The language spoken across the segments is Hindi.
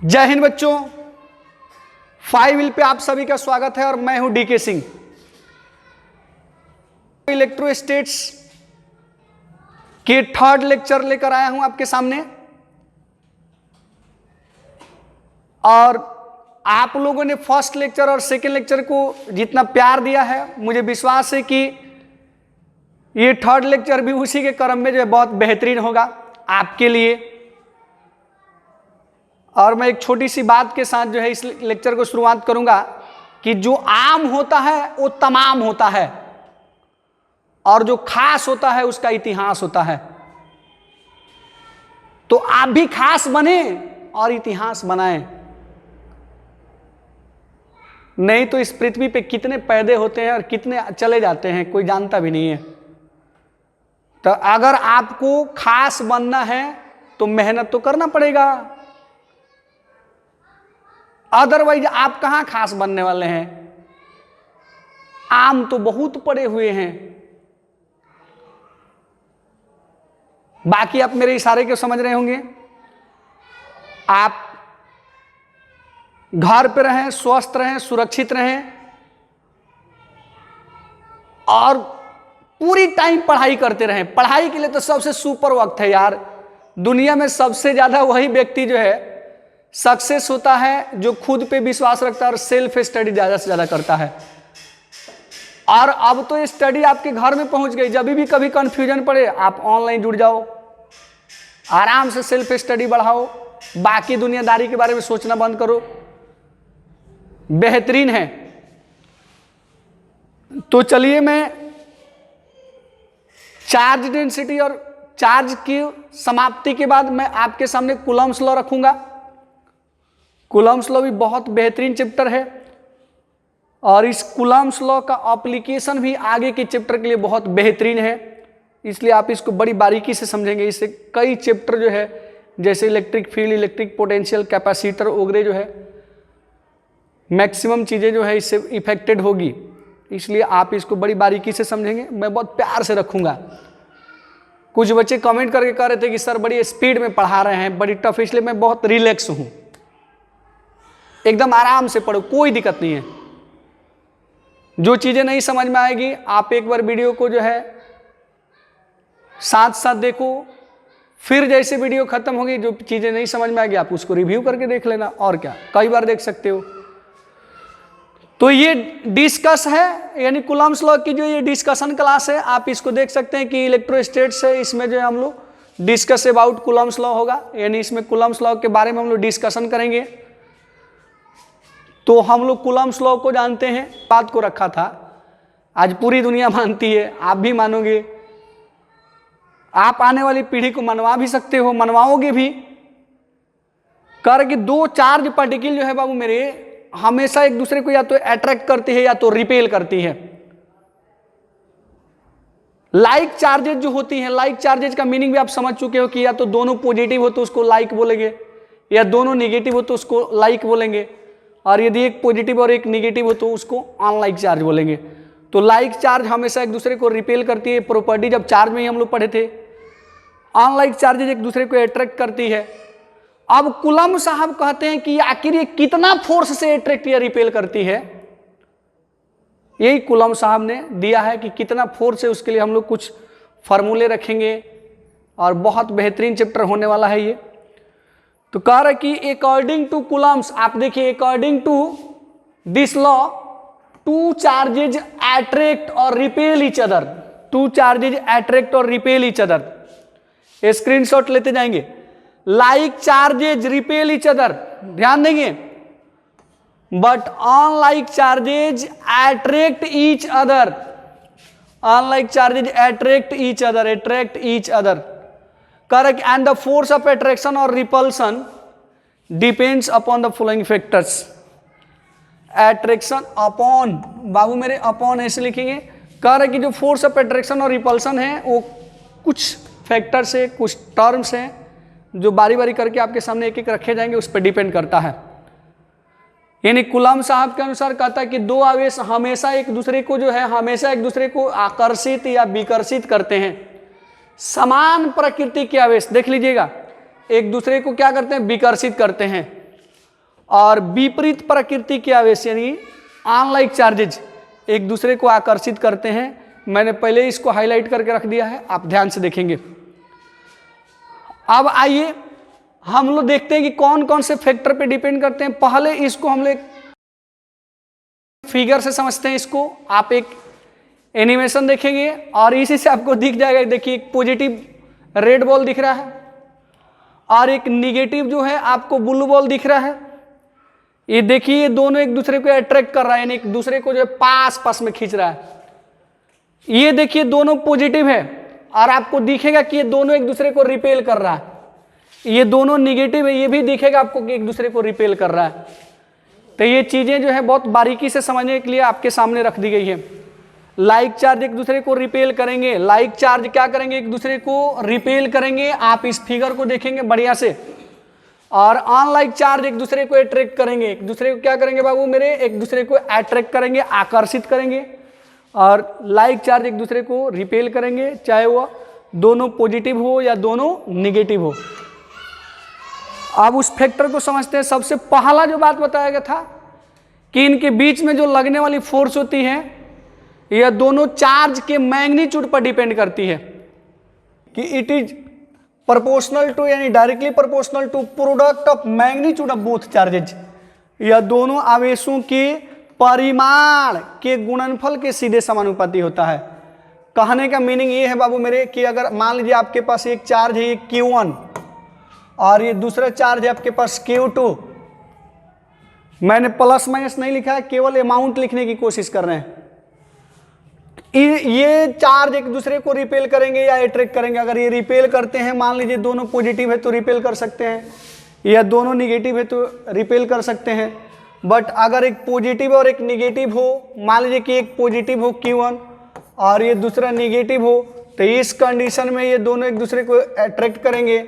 जय हिंद बच्चों, 5 व्हील पे आप सभी का स्वागत है और मैं हूं डीके सिंह। इलेक्ट्रोस्टैट्स के थर्ड लेक्चर लेकर आया हूं आपके सामने और आप लोगों ने फर्स्ट लेक्चर और सेकेंड लेक्चर को जितना प्यार दिया है, मुझे विश्वास है कि ये थर्ड लेक्चर भी उसी के क्रम में जो है बहुत बेहतरीन होगा आपके लिए। और मैं एक छोटी सी बात के साथ जो है इस लेक्चर को शुरुआत करूंगा कि जो आम होता है वो तमाम होता है और जो खास होता है उसका इतिहास होता है। तो आप भी खास बने और इतिहास बनाएं, नहीं तो इस पृथ्वी पे कितने पैदे होते हैं और कितने चले जाते हैं कोई जानता भी नहीं है। तो अगर आपको खास बनना है तो मेहनत तो करना पड़ेगा, अदरवाइज आप कहां खास बनने वाले हैं। आम तो बहुत पड़े हुए हैं। बाकी आप मेरे इशारे को समझ रहे होंगे। आप घर पे रहें, स्वस्थ रहें, सुरक्षित रहें और पूरी टाइम पढ़ाई करते रहें। पढ़ाई के लिए तो सबसे सुपर वक्त है यार। दुनिया में सबसे ज्यादा वही व्यक्ति जो है सक्सेस होता है जो खुद पे विश्वास रखता है और सेल्फ स्टडी ज्यादा से ज्यादा करता है। और अब तो ये स्टडी आपके घर में पहुंच गई। जब भी कभी कंफ्यूजन पड़े आप ऑनलाइन जुड़ जाओ, आराम से सेल्फ स्टडी बढ़ाओ, बाकी दुनियादारी के बारे में सोचना बंद करो। बेहतरीन है। तो चलिए मैं चार्ज डेंसिटी और चार्ज की समाप्ति के बाद मैं आपके सामने कूलम्ब्स लॉ रखूंगा। कूलम्ब्स लॉ भी बहुत बेहतरीन चैप्टर है और इस कूलम्ब्स लॉ का एप्लीकेशन भी आगे के चैप्टर के लिए बहुत बेहतरीन है, इसलिए आप इसको बड़ी बारीकी से समझेंगे। इससे कई चैप्टर जो है जैसे electric field, electric potential, capacitor वगैरह जो है मैक्सिमम चीज़ें जो है इससे इफेक्टेड होगी, इसलिए आप इसको बड़ी बारीकी से समझेंगे। मैं बहुत प्यार से रखूँगा। कुछ बच्चे कमेंट करके कह रहे थे कि सर बड़ी स्पीड में पढ़ा रहे हैं, बड़ी टफ, इसलिए मैं बहुत रिलैक्स हूँ। एकदम आराम से पढ़ो, कोई दिक्कत नहीं है। जो चीज़ें नहीं समझ में आएगी आप एक बार वीडियो को जो है साथ साथ देखो, फिर जैसे वीडियो खत्म होगी जो चीज़ें नहीं समझ में आएगी आप उसको रिव्यू करके देख लेना, और क्या कई बार देख सकते हो। तो ये डिस्कस है, यानी कूलम्ब्स लॉ की जो ये डिस्कशन क्लास है, आप इसको देख सकते हैं कि इलेक्ट्रोस्टैट्स है, इसमें जो है हम लोग डिस्कस अबाउट कूलम्ब्स लॉ होगा, यानी इसमें कूलम्ब्स लॉ के बारे में हम लोग डिस्कशन करेंगे। तो हम लोग कूलम्ब्स लॉ को जानते हैं, बात को रखा था, आज पूरी दुनिया मानती है, आप भी मानोगे, आप आने वाली पीढ़ी को मनवा भी सकते हो, मनवाओगे भी। कर कि दो चार्ज पार्टिकल जो है बाबू मेरे हमेशा एक दूसरे को या तो अट्रैक्ट करती है या तो रिपेल करती है। लाइक चार्जेज जो होती हैं, लाइक चार्जेज का मीनिंग भी आप समझ चुके हो कि या तो दोनों पॉजिटिव हो तो उसको लाइक बोलेंगे, या दोनों निगेटिव हो तो उसको लाइक बोलेंगे, और यदि एक पॉजिटिव और एक निगेटिव हो तो उसको अनलाइक चार्ज बोलेंगे। तो लाइक चार्ज हमेशा एक दूसरे को रिपेल करती है, प्रॉपर्टी जब चार्ज में ही हम लोग पढ़े थे। अनलाइक चार्जेज एक दूसरे को अट्रैक्ट करती है। अब कूलम्ब साहब कहते हैं कि आखिर ये कितना फोर्स से अट्रैक्ट या रिपेल करती है, यही कूलम्ब साहब ने दिया है कि कितना फोर्स है। उसके लिए हम लोग कुछ फार्मूले रखेंगे और बहुत बेहतरीन चैप्टर होने वाला है ये। तो कह रहा है कि अकॉर्डिंग टू कूलम्ब्स, आप देखिए according to this law two charges attract और repel each other. Two charges attract और रिपेल ईच अदर, स्क्रीनशॉट लेते जाएंगे। Like charges repel each other, ध्यान देंगे, but unlike charges attract each other. Unlike charges attract each other, attract each other. Correct, and the force of attraction or repulsion depends upon the following factors. Attraction upon, बाबू मेरे अपॉन ऐसे लिखेंगे। कह रहे कि जो फोर्स ऑफ अट्रैक्शन और रिपल्सन है वो कुछ फैक्टर्स है, कुछ टर्म्स हैं जो बारी बारी करके आपके सामने एक एक रखे जाएंगे, उस पर डिपेंड करता है। यानी कूलम्ब साहब के अनुसार कहता है कि दो आवेश हमेशा एक दूसरे को जो है हमेशा एक दूसरे को आकर्षित या विकर्षित करते हैं। समान प्रकृति के आवेश देख लीजिएगा, एक दूसरे को क्या करते हैं, विकर्षित करते हैं। और विपरीत प्रकृति के आवेश यानी अनलाइक चार्जेज एक दूसरे को आकर्षित करते हैं। मैंने पहले इसको हाईलाइट करके रख दिया है, आप ध्यान से देखेंगे। अब आइए हम लोग देखते हैं कि कौन कौन से फैक्टर पे डिपेंड करते हैं। पहले इसको हम लोग फिगर से समझते हैं। इसको आप एक एनिमेशन देखेंगे और इसी से आपको दिख जाएगा। देखिए एक पॉजिटिव रेड बॉल दिख रहा है और एक निगेटिव जो है आपको ब्लू बॉल दिख रहा है। ये देखिए ये दोनों एक दूसरे को अट्रैक्ट कर रहा है, यानी एक दूसरे को जो है पास पास में खींच रहा है। ये देखिए दोनों पॉजिटिव है और आपको दिखेगा कि ये दोनों एक दूसरे को रिपेल कर रहा है। ये दोनों निगेटिव है, ये भी दिखेगा आपको कि एक दूसरे को रिपेल कर रहा है। तो ये चीजें जो है बहुत बारीकी से समझने के लिए आपके सामने रख दी गई है। लाइक चार्ज एक दूसरे को रिपेल करेंगे, लाइक चार्ज क्या करेंगे, एक दूसरे को रिपेल करेंगे। आप इस फिगर को देखेंगे बढ़िया से। और अनलाइक चार्ज एक दूसरे को अट्रैक्ट करेंगे, एक दूसरे को क्या करेंगे बाबू मेरे, एक दूसरे को अट्रैक्ट करेंगे, आकर्षित करेंगे। और लाइक चार्ज एक दूसरे को रिपेल करेंगे, चाहे वह दोनों पॉजिटिव हो या दोनों निगेटिव हो। अब उस फैक्टर को समझते हैं। सबसे पहला जो बात बताया गया था कि इनके बीच में जो लगने वाली फोर्स होती है यह दोनों चार्ज के मैग्नीट्यूड पर डिपेंड करती है, कि इट इज प्रोपोर्शनल टू यानी directly proportional to product of magnitude of both charges. यह दोनों आवेशों के परिमाण के गुणनफल के सीधे समानुपाती होता है। कहने का मीनिंग ये है बाबू मेरे कि अगर मान लीजिए आपके पास एक चार्ज है Q1 और ये दूसरा चार्ज है आपके पास Q2। मैंने प्लस माइनस नहीं लिखा है, केवल अमाउंट लिखने की कोशिश कर रहे हैं। ये चार्ज एक दूसरे को रिपेल करेंगे या अट्रैक्ट करेंगे। अगर ये रिपेल करते हैं, मान लीजिए दोनों पॉजिटिव है तो रिपेल कर सकते हैं, या दोनों निगेटिव है तो रिपेल कर सकते हैं। बट अगर एक पॉजिटिव और एक निगेटिव हो, मान लीजिए कि एक पॉजिटिव हो Q1 और ये दूसरा निगेटिव हो, तो इस कंडीशन में ये दोनों एक दूसरे को अट्रैक्ट करेंगे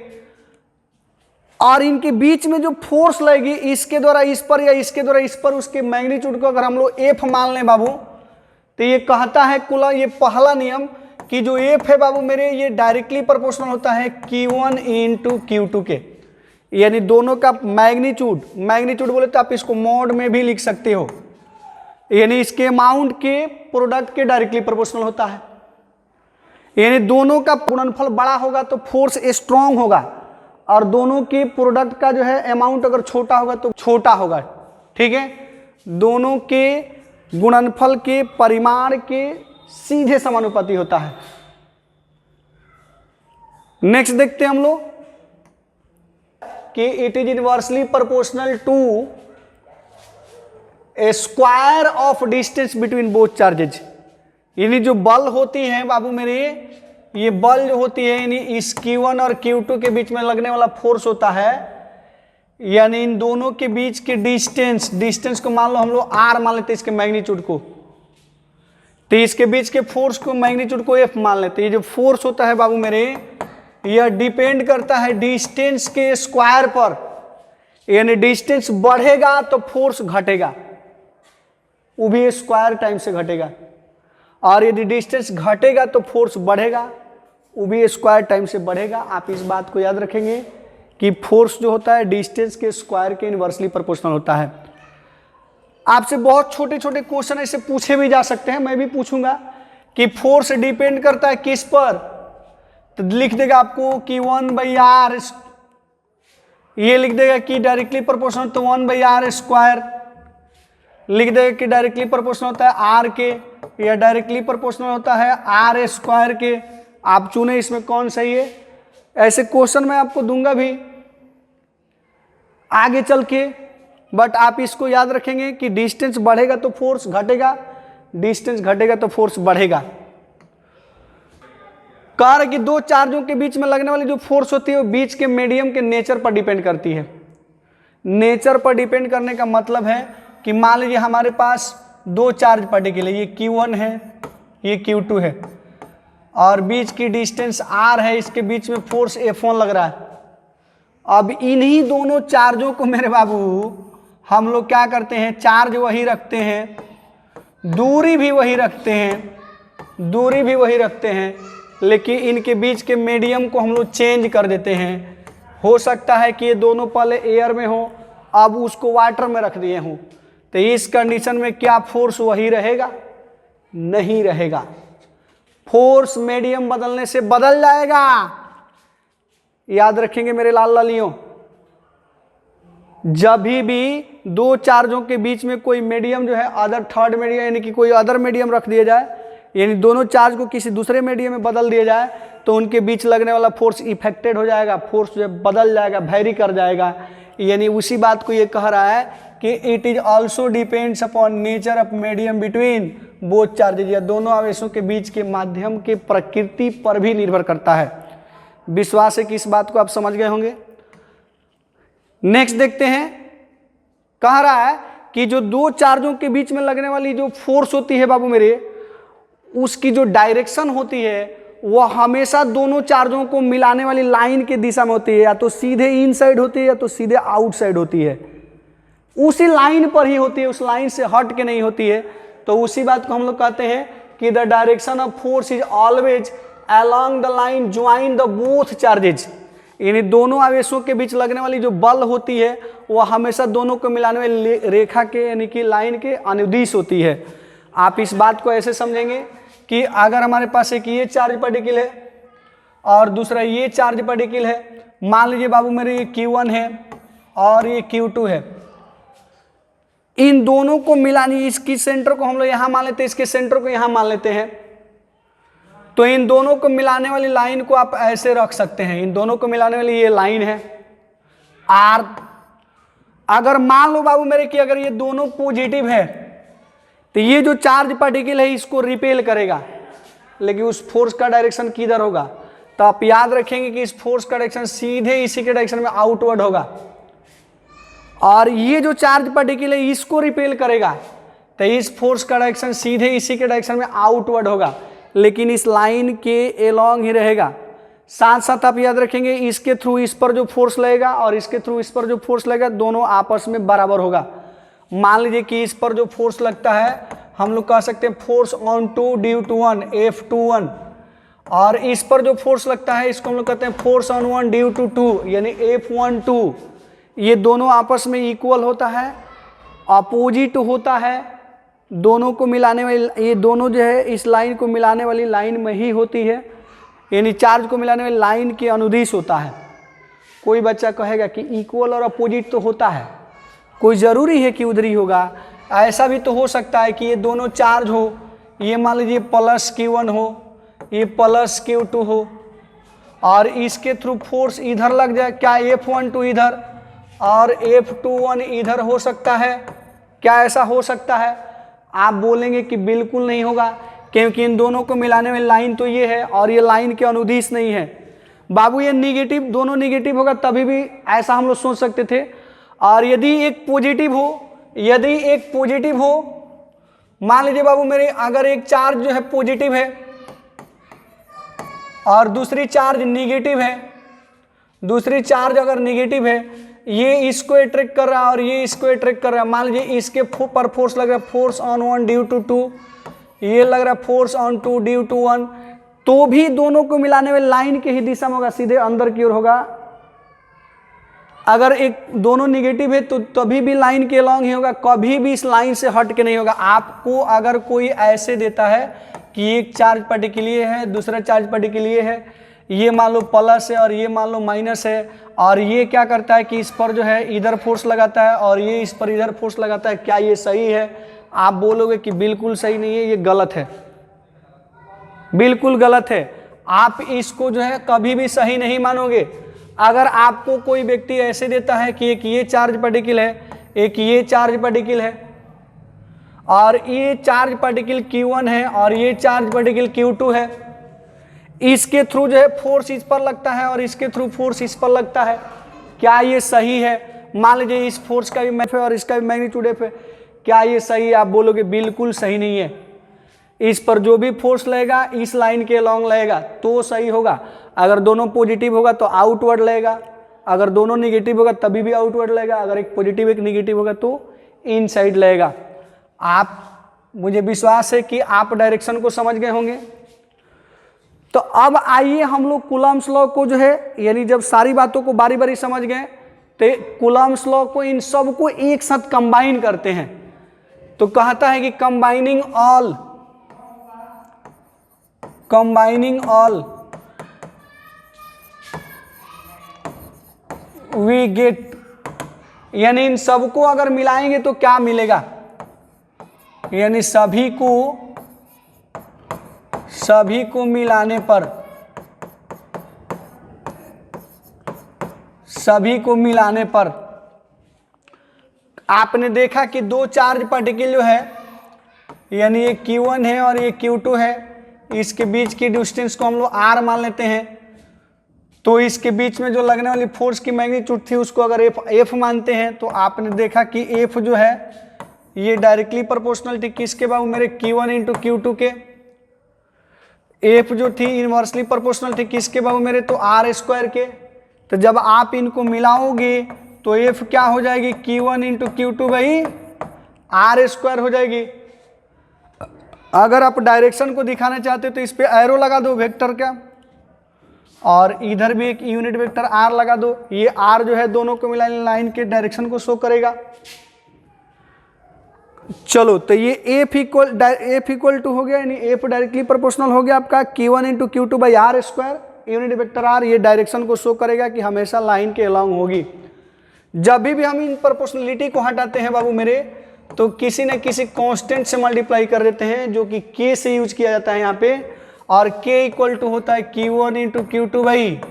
और इनके बीच में जो फोर्स लगेगी इसके द्वारा इस पर या इसके द्वारा इस पर, उसके मैग्नीट्यूड को अगर हम लोग F मान लें बाबू, तो ये कहता है कूलम, ये पहला नियम कि जो F है बाबू मेरे ये डायरेक्टली प्रोपोर्शनल होता है Q1 इंटू Q2 के, यानी दोनों का मैग्नीट्यूड बोले तो आप इसको मोड में भी लिख सकते हो, यानी इसके अमाउंट के प्रोडक्ट के डायरेक्टली प्रोपोर्शनल होता है। यानी दोनों का गुणनफल बड़ा होगा तो फोर्स स्ट्रांग होगा और दोनों के प्रोडक्ट का जो है अमाउंट अगर छोटा होगा तो छोटा होगा। ठीक है, दोनों के गुणनफल के परिमाण के सीधे समानुपाती होता है। नेक्स्ट देखते हैं हम लोग कि it is inversely proportional to a square of distance between both charges. यानी जो बल होती है बाबू मेरे, ये बल जो होती है यानी इस Q1 और Q2 के बीच में लगने वाला फोर्स होता है, यानी इन दोनों के बीच के डिस्टेंस को मान लो हम लोग R मान लेते हैं, इसके मैग्नीट्यूड को, तो इसके बीच के फोर्स को मैग्नीट्यूड को F मान लेते हैं। ये जो फोर्स होता है बाबू मेरे, यह डिपेंड करता है डिस्टेंस के स्क्वायर पर, यानी डिस्टेंस बढ़ेगा तो फोर्स घटेगा, वो भी स्क्वायर टाइम से घटेगा, और यदि डिस्टेंस घटेगा तो फोर्स बढ़ेगा, वो भी स्क्वायर टाइम से बढ़ेगा। आप इस बात को याद रखेंगे कि फोर्स जो होता है डिस्टेंस के स्क्वायर के इनवर्सली प्रोपोर्शनल होता है। आपसे बहुत छोटे छोटे क्वेश्चन ऐसे पूछे भी जा सकते हैं, मैं भी पूछूंगा कि फोर्स डिपेंड करता है किस पर, तो लिख देगा आपको कि 1/r, ये लिख देगा कि डायरेक्टली प्रोपोर्शनल तो 1/r स्क्वायर, लिख देगा कि डायरेक्टली प्रोपोर्शनल होता है r के, या डायरेक्टली प्रोपोर्शनल होता है r स्क्वायर के। आप चुने इसमें कौन सही है। ऐसे क्वेश्चन मैं आपको दूंगा भी आगे चल के, बट आप इसको याद रखेंगे कि डिस्टेंस बढ़ेगा तो फोर्स घटेगा, डिस्टेंस घटेगा तो फोर्स बढ़ेगा। कह रहे कि दो चार्जों के बीच में लगने वाली जो फोर्स होती है वो बीच के मीडियम के नेचर पर डिपेंड करती है। नेचर पर डिपेंड करने का मतलब है कि मान लीजिए हमारे पास दो चार्ज पार्टिकल है, ये Q1 है, ये Q2 है, और बीच की डिस्टेंस R है, इसके बीच में फोर्स F1 लग रहा है। अब इन्हीं दोनों चार्जों को मेरे बाबू हम लोग क्या करते हैं, चार्ज वही रखते हैं, दूरी भी वही रखते हैं, लेकिन इनके बीच के मीडियम को हम लोग चेंज कर देते हैं। हो सकता है कि ये दोनों पहले एयर में हो अब उसको वाटर में रख दिए हूं, तो इस कंडीशन में क्या फोर्स वही रहेगा? नहीं रहेगा। फोर्स मीडियम बदलने से बदल जाएगा। याद रखेंगे मेरे लाल लालियों, जब भी दो चार्जों के बीच में कोई मीडियम जो है अदर थर्ड मीडियम यानी कि कोई अदर मीडियम रख दिया जाए, यानी दोनों चार्ज को किसी दूसरे मीडियम में बदल दिया जाए, तो उनके बीच लगने वाला फोर्स इफेक्टेड हो जाएगा, फोर्स जो है बदल जाएगा, वैरी कर जाएगा। यानी उसी बात को ये कह रहा है कि it is also depends upon nature of medium between both charges, या दोनों आवेशों के बीच के माध्यम के प्रकृति पर भी निर्भर करता है। विश्वास है कि इस बात को आप समझ गए होंगे। नेक्स्ट देखते हैं, कह रहा है कि जो दो चार्जों के बीच में लगने वाली जो फोर्स होती है बाबू मेरे, उसकी जो डायरेक्शन होती है वह हमेशा दोनों चार्जों को मिलाने वाली लाइन की दिशा में होती है, या तो सीधे इन साइड होती है या तो सीधे आउट साइड होती है, उसी लाइन पर ही होती है, उस लाइन से हट के नहीं होती है। तो उसी बात को हम लोग कहते हैं कि the direction of force is always along the line join the both charges, यानी दोनों आवेशों के बीच लगने वाली जो बल होती है वह हमेशा दोनों को मिलाने वाली रेखा के यानी कि लाइन के अनुदिश होती है। आप इस बात को ऐसे समझेंगे कि अगर हमारे पास एक ये चार्ज पार्टिकल है और दूसरा ये चार्ज पार्टिकल है, मान लीजिए बाबू मेरे ये Q1 है और ये Q2 है, इन दोनों को मिलानी, इसकी सेंटर को हम लोग यहां मान लेते हैं, इसके सेंटर को यहां मान लेते हैं, तो इन दोनों को मिलाने वाली लाइन को आप ऐसे रख सकते हैं, इन दोनों को मिलाने वाली ये लाइन है R। अगर मान लो बाबू मेरे कि अगर ये दोनों पॉजिटिव है तो ये जो चार्ज पार्टिकल है इसको रिपेल करेगा, लेकिन उस फोर्स का डायरेक्शन किधर होगा? तो आप याद रखेंगे कि इस फोर्स का डायरेक्शन सीधे इसी के डायरेक्शन में आउटवर्ड होगा, और ये जो चार्ज पार्टिकल है इसको रिपेल करेगा, तो इस फोर्स का डायरेक्शन सीधे इसी के डायरेक्शन में आउटवर्ड होगा, लेकिन इस लाइन के एलोंग ही रहेगा। साथ साथ आप याद रखेंगे इसके थ्रू इस पर जो फोर्स लगेगा और इसके थ्रू इस पर जो फोर्स लगेगा दोनों आपस में बराबर होगा। मान लीजिए कि इस पर जो फोर्स लगता है हम लोग कह सकते हैं force on two due to one F21, और इस पर जो फोर्स लगता है इसको हम लोग कहते हैं force on one due to two यानी F12। ये दोनों आपस में इक्वल होता है, अपोजिट होता है, दोनों को मिलाने वाली, ये दोनों जो है इस लाइन को मिलाने वाली लाइन में ही होती है, यानी चार्ज को मिलाने वाली लाइन के अनुदिश होता है। कोई बच्चा कहेगा कि इक्वल और अपोजिट तो होता है, कोई ज़रूरी है कि उधर ही होगा? ऐसा भी तो हो सकता है कि ये दोनों चार्ज हो, ये मान लीजिए प्लस Q1 हो, ये प्लस Q2 हो, और इसके थ्रू फोर्स इधर लग जाए, क्या F12 इधर और F21 इधर हो सकता है? क्या ऐसा हो सकता है? आप बोलेंगे कि बिल्कुल नहीं होगा, क्योंकि इन दोनों को मिलाने में लाइन तो ये है और ये लाइन के अनुदिश नहीं है। बाबू ये निगेटिव, दोनों निगेटिव होगा तभी भी ऐसा हम लोग सोच सकते थे, और यदि एक पॉजिटिव हो, मान लीजिए बाबू मेरे अगर एक चार्ज जो है पॉजिटिव है और दूसरी चार्ज निगेटिव है, दूसरी चार्ज अगर निगेटिव है, ये इसको अट्रैक्ट कर रहा है और ये इसको अट्रैक्ट कर रहा है, मान लीजिए इसके पर फोर्स लग रहा है force on one due to two, ये लग रहा है force on two due to one, तो भी दोनों को मिलाने में लाइन के ही दिशा में होगा, सीधे अंदर की ओर होगा। अगर एक दोनों निगेटिव है तो तभी भी लाइन के अलॉन्ग ही होगा, कभी भी इस लाइन से हट के नहीं होगा। आपको अगर कोई ऐसे देता है कि एक चार्ज पार्टिकल ये है, दूसरा चार्ज पार्टिकल ये है, ये मान लो प्लस है और ये मान लो माइनस है, और ये क्या करता है कि इस पर जो है इधर फोर्स लगाता है और ये इस पर इधर फोर्स लगाता है, क्या ये सही है? आप बोलोगे कि बिल्कुल सही नहीं है, ये गलत है, बिल्कुल गलत है। आप इसको जो है कभी भी सही नहीं मानोगे। अगर आपको कोई व्यक्ति ऐसे देता है कि एक ये चार्ज पार्टिकल है, एक ये चार्ज पार्टिकल है, और ये चार्ज पार्टिकल Q1 है और ये चार्ज पार्टिकल Q2 है, इसके थ्रू जो है फोर्स इस पर लगता है और इसके थ्रू फोर्स इस पर लगता है, क्या ये सही है? मान लीजिए इस फोर्स का भी मैग्नीट्यूड है और इसका भी मैग्नीट्यूड है, क्या ये सही है? आप बोलोगे बिल्कुल सही नहीं है। इस पर जो भी फोर्स लगेगा इस लाइन के अलॉन्ग लगेगा तो सही होगा। अगर दोनों पॉजिटिव होगा तो आउटवर्ड लगेगा, अगर दोनों निगेटिव होगा तभी भी आउटवर्ड लगेगा, अगर एक पॉजिटिव एक निगेटिव होगा तो इनसाइड लगेगा। आप, मुझे विश्वास है कि आप डायरेक्शन को समझ गए होंगे। तो अब आइए हम लोग कूलम्ब्स लॉ को जो है, यानी जब सारी बातों को बारी बारी समझ गए तो कूलम्ब्स लॉ को इन सब को एक साथ कंबाइन करते हैं तो कहता है कि कंबाइनिंग ऑल वी गेट, यानी इन सबको अगर मिलाएंगे तो क्या मिलेगा, यानी सभी को मिलाने पर, आपने देखा कि दो चार्ज पार्टिकल जो है, यानी ये Q1 है और ये Q2 है, इसके बीच की डिस्टेंस को हम लोग R मान लेते हैं। तो इसके बीच में जो लगने वाली फोर्स की मैग्नीट्यूड थी उसको अगर F मानते हैं तो आपने देखा कि F जो है ये डायरेक्टली प्रोपोर्शनल थी किसके बाबू मेरे, Q1 इंटू Q2 के। F जो थी इनवर्सली प्रोपोर्शनल थी किसके बाबू मेरे, तो R² के। तो जब आप इनको मिलाओगे तो F क्या हो जाएगी, Q1 into Q2 by R² हो जाएगी। अगर आप डायरेक्शन को दिखाना चाहते हो तो इस पे एरो लगा दो वेक्टर का, और इधर भी एक यूनिट वेक्टर R लगा दो। ये R जो है दोनों को मिला लाइन के डायरेक्शन को शो करेगा। चलो तो ये F इक्वल टू हो गया, यानी F डायरेक्टली प्रोपोर्शनल हो गया आपका Q1 into Q2 by R², unit vector R ये डायरेक्शन को शो करेगा कि हमेशा लाइन के अलोंग होगी। जब भी हम इन प्रोपोर्शनलिटी को हटाते हैं बाबू मेरे तो किसी न किसी कांस्टेंट से मल्टीप्लाई कर देते हैं जो कि K से यूज किया जाता है यहाँ पे, और K इक्वल टू होता है Q1 into Q2 by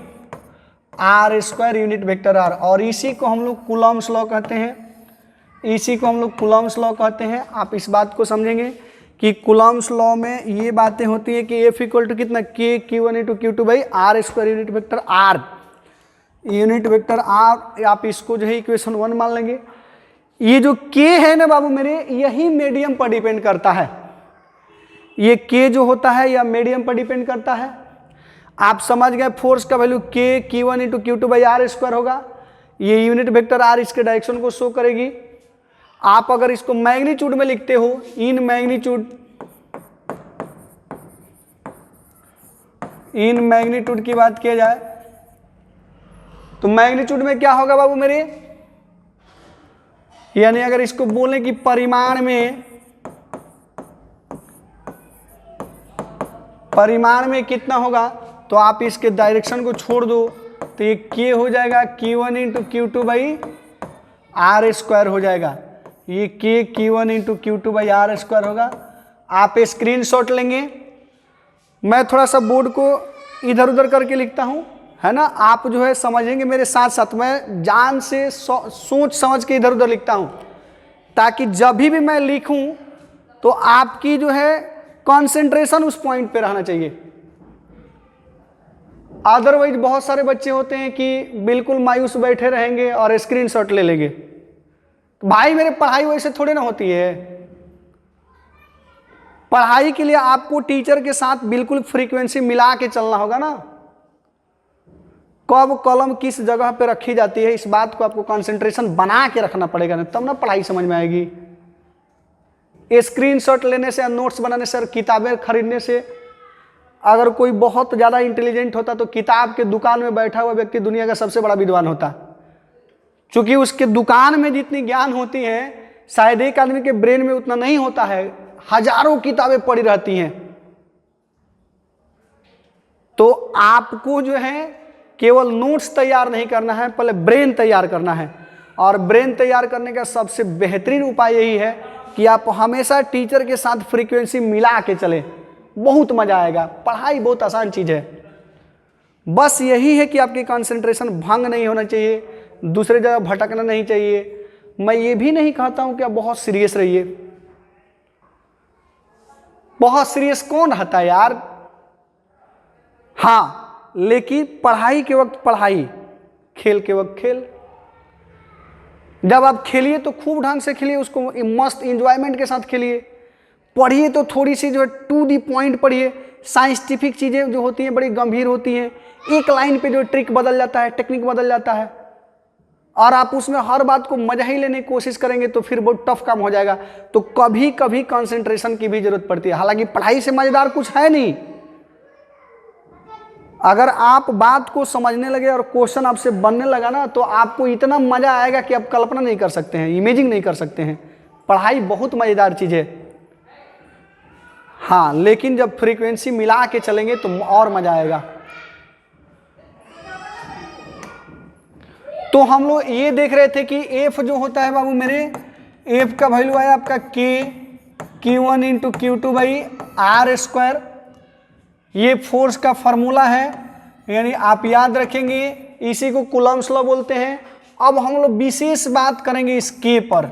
R² unit vector R, और इसी को हम लोग कूलम्ब्स लॉ कहते हैं। आप इस बात को समझेंगे कि कूलम्ब्स लॉ में ये बातें होती है कि F इक्वल टू कितना, K Q1 into Q2 by R² unit vector R, आप इसको जो है इक्वेशन 1 मान लेंगे। ये जो K है ना बाबू मेरे, यही मीडियम पर डिपेंड करता है। ये K जो होता है यह मीडियम पर डिपेंड करता है। आप समझ गए, फोर्स का value K Q1 into Q2 by R² होगा। ये यूनिट वेक्टर R इसके डायरेक्शन को शो करेगी। आप अगर इसको मैग्नीट्यूड में लिखते हो, इन मैग्नीट्यूड की बात किया जाए तो मैग्नीट्यूड में क्या होगा बाबू मेरे, यानी अगर इसको बोलें कि परिमाण में कितना होगा तो आप इसके डायरेक्शन को छोड़ दो तो ये K हो जाएगा Q1 into Q2 by R² हो जाएगा। ये K Q1 into Q2 by R² होगा। आप स्क्रीनशॉट लेंगे, मैं थोड़ा सा बोर्ड को इधर उधर करके लिखता हूँ, है ना। आप जो है समझेंगे मेरे साथ साथ, मैं जान से सोच समझ के इधर उधर लिखता हूँ ताकि जब भी मैं लिखूं तो आपकी जो है कंसंट्रेशन उस पॉइंट पे रहना चाहिए। अदरवाइज बहुत सारे बच्चे होते हैं कि बिल्कुल मायूस बैठे रहेंगे और स्क्रीनशॉट ले लेंगे। भाई मेरे पढ़ाई वैसे थोड़ी ना होती है। पढ़ाई के लिए आपको टीचर के साथ बिल्कुल फ्रीक्वेंसी मिला के चलना होगा ना। कब कलम किस जगह पे रखी जाती है इस बात को आपको कंसंट्रेशन बना के रखना पड़ेगा, ना तब ना पढ़ाई समझ में आएगी। स्क्रीनशॉट लेने से, नोट्स बनाने से और किताबें खरीदने से अगर कोई बहुत ज़्यादा इंटेलिजेंट होता तो किताब के दुकान में बैठा हुआ व्यक्ति दुनिया का सबसे बड़ा विद्वान होता। क्योंकि उसके दुकान में जितनी ज्ञान होती है शायद एक आदमी के ब्रेन में उतना नहीं होता है। हजारों किताबें पड़ी रहती हैं। तो आपको जो है केवल नोट्स तैयार नहीं करना है, पहले ब्रेन तैयार करना है। और ब्रेन तैयार करने का सबसे बेहतरीन उपाय यही है कि आप हमेशा टीचर के साथ फ्रीक्वेंसी मिला के चले, बहुत मजा आएगा। पढ़ाई बहुत आसान चीज है, बस यही है कि आपकी कंसंट्रेशन भंग नहीं होना चाहिए, दूसरे जगह भटकना नहीं चाहिए। मैं ये भी नहीं कहता हूं कि आप बहुत सीरियस रहिए। बहुत सीरियस कौन रहता है यार। हाँ, लेकिन पढ़ाई के वक्त पढ़ाई, खेल के वक्त खेल। जब आप खेलिए तो खूब ढंग से खेलिए, उसको मस्त एंजॉयमेंट के साथ खेलिए। पढ़िए तो थोड़ी सी जो है टू दी पॉइंट पढ़िए। साइंटिफिक चीज़ें जो होती हैं बड़ी गंभीर होती हैं। एक लाइन पे जो ट्रिक बदल जाता है, टेक्निक बदल जाता है, और आप उसमें हर बात को मजा ही लेने की कोशिश करेंगे तो फिर बहुत टफ काम हो जाएगा। तो कभी कभी कंसंट्रेशन की भी जरूरत पड़ती है। हालांकि पढ़ाई से मजेदार कुछ है नहीं। अगर आप बात को समझने लगे और क्वेश्चन आपसे बनने लगा ना, तो आपको इतना मजा आएगा कि आप कल्पना नहीं कर सकते हैं, इमेजिंग नहीं कर सकते हैं। पढ़ाई बहुत मजेदार चीज है। हाँ, लेकिन जब फ्रीक्वेंसी मिला के चलेंगे तो और मजा आएगा। तो हम लोग ये देख रहे थे कि एफ जो होता है बाबू मेरे, एफ का वैल्यू है आपका Q1 into Q2 by are square. ये फोर्स का फॉर्मूला है, यानी आप याद रखेंगे, इसी को कूलम्ब्स लॉ बोलते हैं। अब हम लोग विशेष बात करेंगे इस K पर।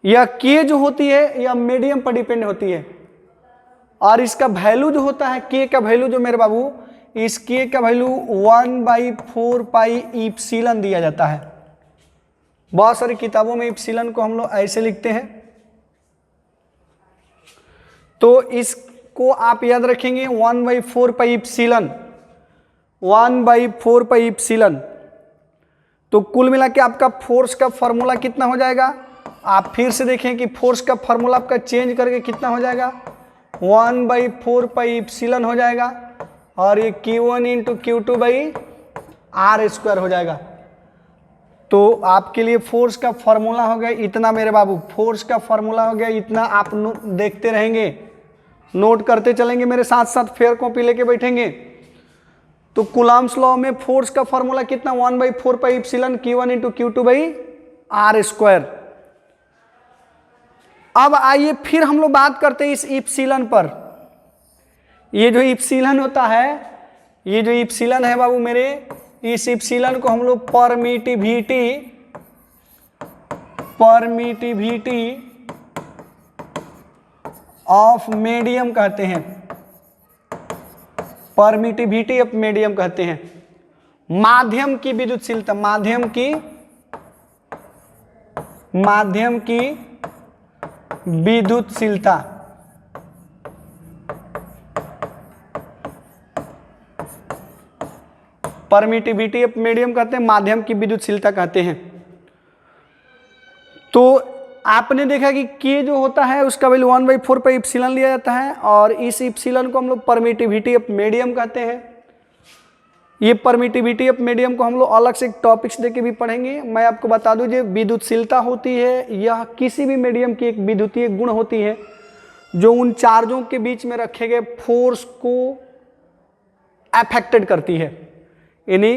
यह K जो होती है यह मीडियम पर डिपेंड होती है, और इसका वैल्यू जो होता है K का वैल्यू जो मेरे बाबू, इस K का वैल्यू 1/4 पाई इप्सिलन दिया जाता है। बहुत सारी किताबों में इप्सिलन को हम लोग ऐसे लिखते हैं, तो इसको आप याद रखेंगे 1/4 पाई इप्सिलन, 1/4 पाई इप्सिलन। तो कुल मिला के आपका फोर्स का फॉर्मूला कितना हो जाएगा, आप फिर से देखें कि फोर्स का फॉर्मूला आपका चेंज करके कितना हो जाएगा, 1/4 पाई इप्सिलन हो जाएगा, और ये Q1 into Q2 by are square हो जाएगा। तो आपके लिए फोर्स का फॉर्मूला हो गया इतना मेरे बाबू, फोर्स का फॉर्मूला हो गया इतना। आप देखते रहेंगे, नोट करते चलेंगे मेरे साथ साथ, फेयर कॉपी लेके बैठेंगे। तो कूलम्ब्स लॉ में फोर्स का फॉर्मूला कितना, 1/4 pi epsilon Q1 into Q2 by are square. अब आइए फिर हम लोग बात करते हैं इस इप्सिलन पर। ये जो इप्सिलन होता है, ये जो इप्सिलन है बाबू मेरे, इस इप्सिलन को हम लोग परमिटिविटी ऑफ मीडियम कहते हैं, परमिटिविटी ऑफ मीडियम कहते हैं। माध्यम की विद्युतशीलता, माध्यम की विद्युतशीलता, परमिटिविटी ऑफ मीडियम कहते हैं, माध्यम की विद्युतशीलता कहते हैं। तो आपने देखा कि K जो होता है उसका वैल्यू 1/4 पाई इप्सिलन लिया जाता है, और इस इप्सिलन को हम लोग परमिटिविटी ऑफ मीडियम कहते हैं। ये परमिटिविटी ऑफ मीडियम को हम लोग अलग से टॉपिक्स देके भी पढ़ेंगे। मैं आपको बता दूं, जो विद्युतशीलता होती है यह किसी भी मीडियम की एक विद्युतीय गुण होती है जो उन चार्जों के बीच में रखे गए फोर्स को अफेक्टेड करती है। यानी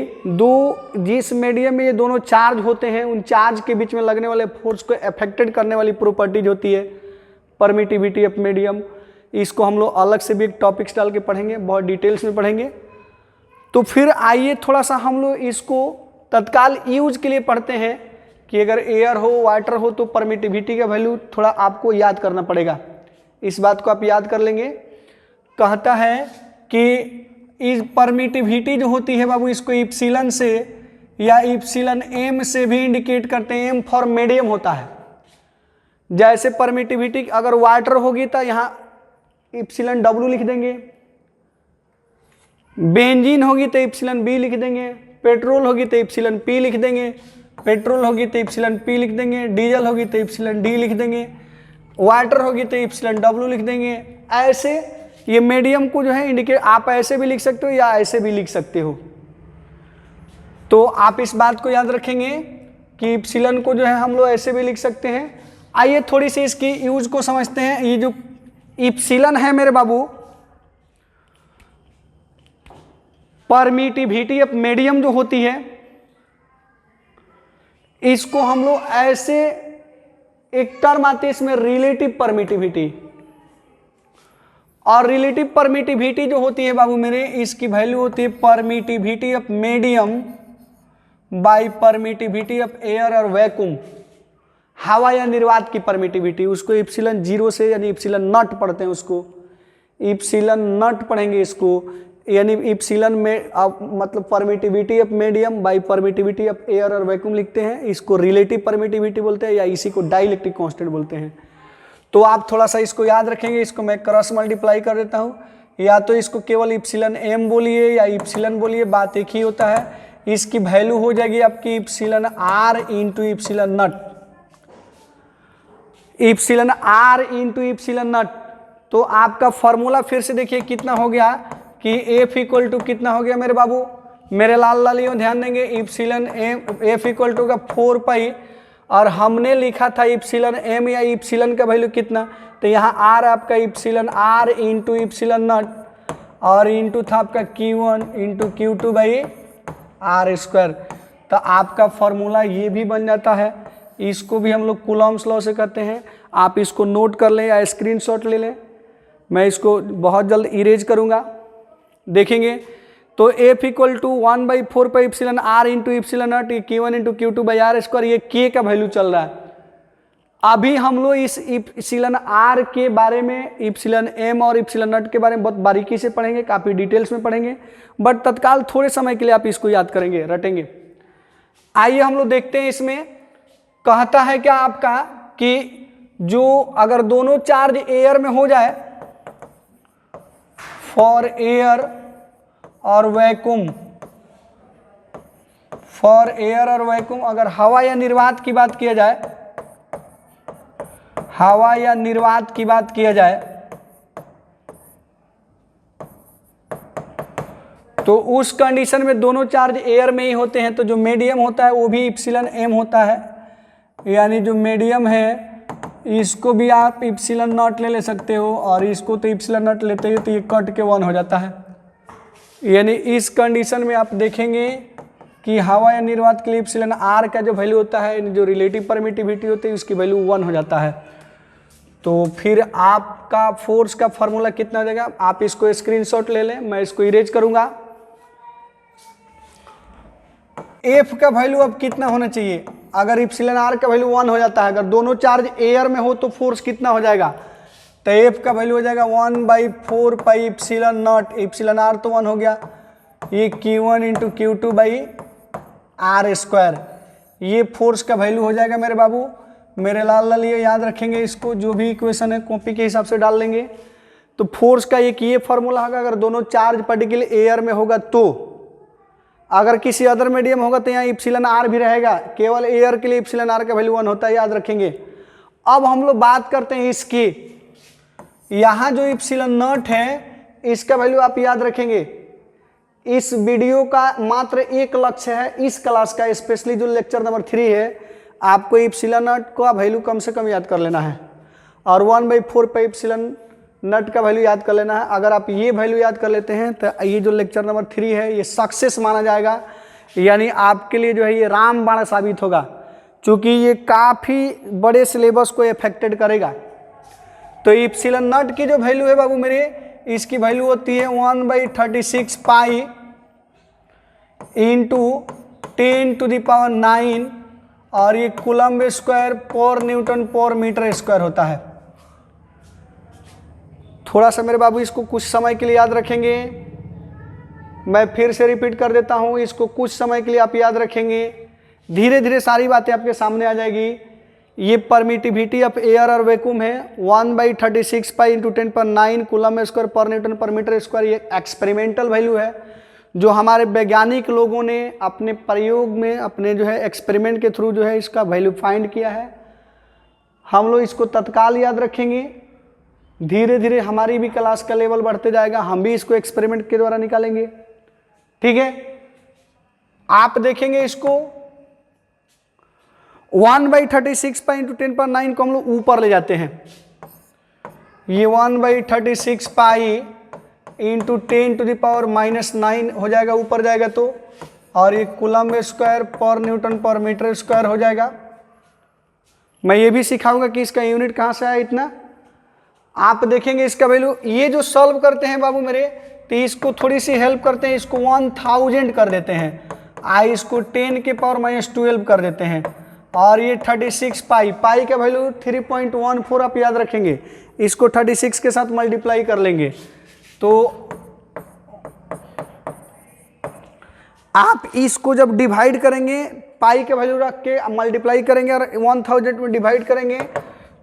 जिस मीडियम में ये दोनों चार्ज होते हैं, उन चार्ज के बीच में लगने वाले फोर्स को अफेक्टेड करने वाली प्रॉपर्टीज होती है परमिटिविटी ऑफ मीडियम। इसको हम लोग अलग से भी एक टॉपिक्स डाल के पढ़ेंगे, बहुत डिटेल्स में पढ़ेंगे। तो फिर आइए थोड़ा सा हम लोग इसको तत्काल यूज के लिए पढ़ते हैं कि अगर एयर हो, वाटर हो, तो परमिटिविटी का वैल्यू थोड़ा आपको याद करना पड़ेगा। इस बात को आप याद कर लेंगे। कहता है कि इस परमिटिविटी जो होती है बाबू, इसको इप्सिलन से या इप्सिलन एम से भी इंडिकेट करते हैं। एम फॉर मीडियम होता है। जैसे परमिटिविटी अगर वाटर होगी तो यहाँ इप्सिलन डब्ल्यू लिख देंगे, बेंजीन होगी तो इप्सिलन बी लिख देंगे, पेट्रोल होगी तो इप्सिलन पी लिख देंगे, पेट्रोल होगी तो इप्सिलन पी लिख देंगे, डीजल होगी तो इप्सिलन डी लिख देंगे, वाटर होगी तो इप्सिलन डब्ल्यू लिख देंगे। ऐसे ये मीडियम को जो है इंडिकेट आप ऐसे भी लिख सकते हो या ऐसे भी लिख सकते हो। तो आप इस बात को याद रखेंगे कि इप्सिलन को जो है हम लोग ऐसे भी लिख सकते हैं। आइए थोड़ी सी इसकी यूज को समझते हैं। ये जो इप्सिलन है मेरे बाबू, परमिटिविटी ऑफ मीडियम जो होती है, इसको हम लोग ऐसे एक टर्म आती है इसमें, रिलेटिव परमिटिविटी। और रिलेटिव परमिटिविटी जो होती है बाबू मेरे, इसकी वैल्यू होती है permittivity of medium by permittivity of air और वैक्यूम। हवा या निर्वात की परमिटिविटी, उसको इप्सिलन 0 से यानी इप्सिलन नॉट पढ़ते हैं, उसको इप्सिलन नॉट पढ़ेंगे इसको, यानी इप्सिलन में आप मतलब permittivity of medium by permittivity of air और वैक्यूम लिखते हैं। इसको रिलेटिव परमिटिविटी बोलते हैं या इसी को डाइलेक्ट्रिक कांस्टेंट बोलते हैं। तो आप थोड़ा सा इसको याद रखेंगे। इसको मैं क्रॉस मल्टीप्लाई कर देता हूँ, या तो इसको केवल इप्सिलन एम बोलिए या इप्सिलन बोलिए, बात एक ही होता है। इसकी वैल्यू हो जाएगी आपकी epsilon R into epsilon naught, epsilon R into epsilon naught. तो आपका फॉर्मूला फिर से देखिए कितना हो गया, कि एफ इक्वल टू कितना हो गया मेरे बाबू, मेरे लाल लालियों ध्यान देंगे, epsilon M F equal to का 4 पाई, और हमने लिखा था इप्सिलन एम या इप्सिलन का वैल्यू कितना, तो यहाँ आर आपका epsilon R into epsilon naught, और इंटू था आपका Q1 into Q2 by are square. तो आपका फॉर्मूला ये भी बन जाता है, इसको भी हम लोग कूलॉम्स लॉ से करते हैं। आप इसको नोट कर लें या स्क्रीनशॉट ले लें, मैं इसको बहुत जल्द इरेज करूँगा, देखेंगे। तो F equal to 1/4 pi epsilon R into epsilon naught Q1 into Q2 by are square, ये के का वैल्यू चल रहा है। अभी हम लोग इस इप्सिलन आर के बारे में, इप्सिलन एम और इप्सिलन नॉट के बारे में बहुत बारीकी से पढ़ेंगे, काफ़ी डिटेल्स में पढ़ेंगे, बट तत्काल थोड़े समय के लिए आप इसको याद करेंगे, रटेंगे। आइए हम लोग देखते हैं, इसमें कहता है क्या आपका कि जो अगर दोनों चार्ज एयर में हो जाए, फॉर एयर और वैक्यूम, फॉर एयर और वैक्यूम, अगर हवा या निर्वात की बात किया जाए, हवा या निर्वात की बात किया जाए, तो उस कंडीशन में दोनों चार्ज एयर में ही होते हैं, तो जो मीडियम होता है वो भी इप्सिलन एम होता है, यानी जो मीडियम है इसको भी आप इप्सिलन नॉट ले सकते हो, और इसको तो इप्सिलन नॉट लेते हो तो ये कट के 1 हो जाता है। यानी इस कंडीशन में आप देखेंगे कि हवा या निर्वात के लिए इप्सिलन आर का जो वैल्यू होता है, जो रिलेटिव परमिटिविटी होती है, उसकी वैल्यू 1 हो जाता है। तो फिर आपका फोर्स का फॉर्मूला कितना हो जाएगा, आप इसको स्क्रीनशॉट ले लें, मैं इसको इरेज करूंगा। एफ का वैल्यू अब कितना होना चाहिए, अगर इप्सिलन आर का वैल्यू 1 हो जाता है, अगर दोनों चार्ज एयर में हो तो फोर्स कितना हो जाएगा, तो एफ का वैल्यू हो जाएगा 1/4 पाई इप्सिलन नॉट, इप्सिलन आर तो 1 हो गया, ये Q1 into Q2 by are square, ये फोर्स का वैल्यू हो जाएगा मेरे बाबू। मेरे लाल लाल ये याद रखेंगे, इसको जो भी इक्वेशन है कॉपी के हिसाब से डाल लेंगे। तो फोर्स का एक ये फॉर्मूला होगा, अगर दोनों चार्ज पर्टिकुलर एयर में होगा तो, अगर किसी अदर मीडियम होगा तो यहाँ इप्सिलन आर भी रहेगा, केवल एयर के लिए इप्सिलन आर का वैल्यू 1 होता है, याद रखेंगे। अब हम लोग बात करते हैं इसकी, यहाँ जो इप्सिलन नॉट है इसका वैल्यू आप याद रखेंगे। इस वीडियो का मात्र एक लक्ष्य है, इस क्लास का स्पेशली जो लेक्चर नंबर 3 है, आपको इप्सिलन नॉट का वैल्यू कम से कम याद कर लेना है, और 1/4 पे इप्सिलन नॉट का वैल्यू याद कर लेना है। अगर आप ये वैल्यू याद कर लेते हैं तो ये जो लेक्चर नंबर 3 है ये सक्सेस माना जाएगा, यानी आपके लिए जो है ये रामबाण साबित होगा, क्योंकि ये काफ़ी बड़े सिलेबस को अफेक्टेड करेगा। तो इप्सिलन नॉट की जो वैल्यू है बाबू मेरे, इसकी वैल्यू होती है 1/36 पाई इंटू 10⁹, और ये कूलम्ब स्क्वायर पर न्यूटन पर मीटर स्क्वायर होता है। थोड़ा सा मेरे बाबू इसको कुछ समय के लिए याद रखेंगे, मैं फिर से रिपीट कर देता हूँ, इसको कुछ समय के लिए आप याद रखेंगे, धीरे धीरे सारी बातें आपके सामने आ जाएगी। ये परमिटिविटी ऑफ एयर और वैक्यूम है, 1/36 पाई इंटू 10⁹ कूलम्ब स्क्वायर पर न्यूटन पर मीटर स्क्वायर, ये एक्सपेरिमेंटल वैल्यू है जो हमारे वैज्ञानिक लोगों ने अपने प्रयोग में, अपने जो है एक्सपेरिमेंट के थ्रू जो है इसका वैल्यू फाइंड किया है। हम लोग इसको तत्काल याद रखेंगे, धीरे धीरे हमारी भी क्लास का लेवल बढ़ते जाएगा, हम भी इसको एक्सपेरिमेंट के द्वारा निकालेंगे, ठीक है। आप देखेंगे इसको 1/36 पाई इंटू 10⁹ को हम लोग ऊपर ले जाते हैं, ये 1/36 पाई इंटू 10⁻⁻9 हो जाएगा, ऊपर जाएगा तो, और ये कूलम्ब स्क्वायर पर न्यूटन पर मीटर स्क्वायर हो जाएगा। मैं ये भी सिखाऊंगा कि इसका यूनिट कहाँ से आया इतना, आप देखेंगे इसका वैल्यू। ये जो सॉल्व करते हैं बाबू मेरे, तो इसको थोड़ी सी हेल्प करते हैं, इसको 1000 कर देते हैं, इसको 10⁻⁻12 कर देते हैं, और ये 36 पाई, पाई का वैल्यू 3.14 आप याद रखेंगे, इसको 36 के साथ मल्टीप्लाई कर लेंगे तो आप इसको जब डिवाइड करेंगे, पाई के वैल्यू रख के मल्टीप्लाई करेंगे और 1000 में डिवाइड करेंगे,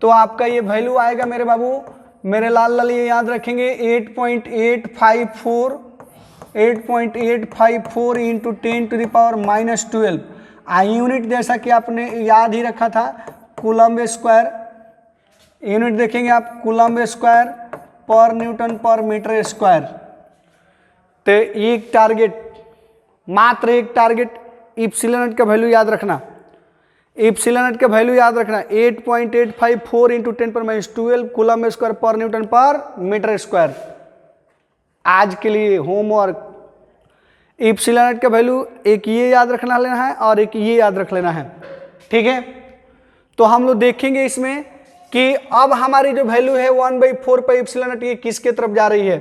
तो आपका ये वैल्यू आएगा मेरे बाबू, मेरे लाल लाल ये याद रखेंगे, 8.854 इंटू 10⁻⁻12। यूनिट जैसा कि आपने याद ही रखा था, कूलम्ब स्क्वायर, यूनिट देखेंगे आप कूलम्ब स्क्वायर पर न्यूटन पर मीटर स्क्वायर। तो एक टारगेट, मात्र एक टारगेट, इप्सिलॉन नॉट का वैल्यू याद रखना, इप्सिलॉन नॉट का वैल्यू याद रखना 8.854 इंटू 10⁻12 कूलम स्क्वायर पर न्यूटन पर मीटर स्क्वायर। आज के लिए होमवर्क, इप्सिलॉन नॉट का वैल्यू एक ये याद रखना लेना है और एक ये याद रख लेना है, ठीक है। तो हम लोग देखेंगे इसमें कि अब हमारी जो वैल्यू है 1/4 पाई इप्सिलॉन नॉट ये किसके तरफ जा रही है।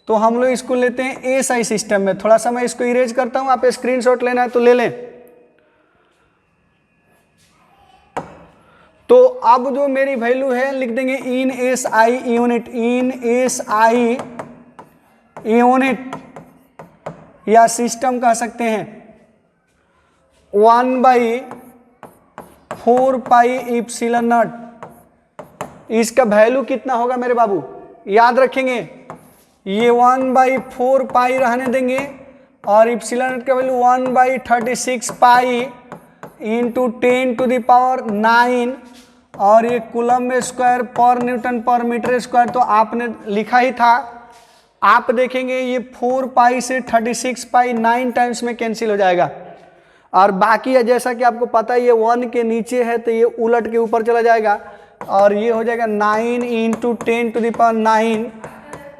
तो हम लोग इसको लेते हैं एएसआई सिस्टम में। थोड़ा सा मैं इसको इरेज करता हूं, आप स्क्रीनशॉट लेना है तो ले लें। तो अब जो मेरी वैल्यू है लिख देंगे in SI unit, in SI unit या सिस्टम कह सकते हैं 1/4 पाई इप्सिलॉन नॉट। इसका वैल्यू कितना होगा मेरे बाबू, याद रखेंगे ये 1/4 पाई रहने देंगे और इप्सिलॉन नॉट का वैल्यू 1/36 पाई इंटू 10⁻9 और ये कूलम स्क्वायर पर न्यूटन पर मीटर स्क्वायर। तो आपने लिखा ही था, आप देखेंगे ये 4 पाई से 36 पाई 9 टाइम्स में कैंसिल हो जाएगा और बाकी है जैसा कि आपको पता है ये 1 के नीचे है तो ये उलट के ऊपर चला जाएगा और ये हो जाएगा 9 इंटू 10⁻9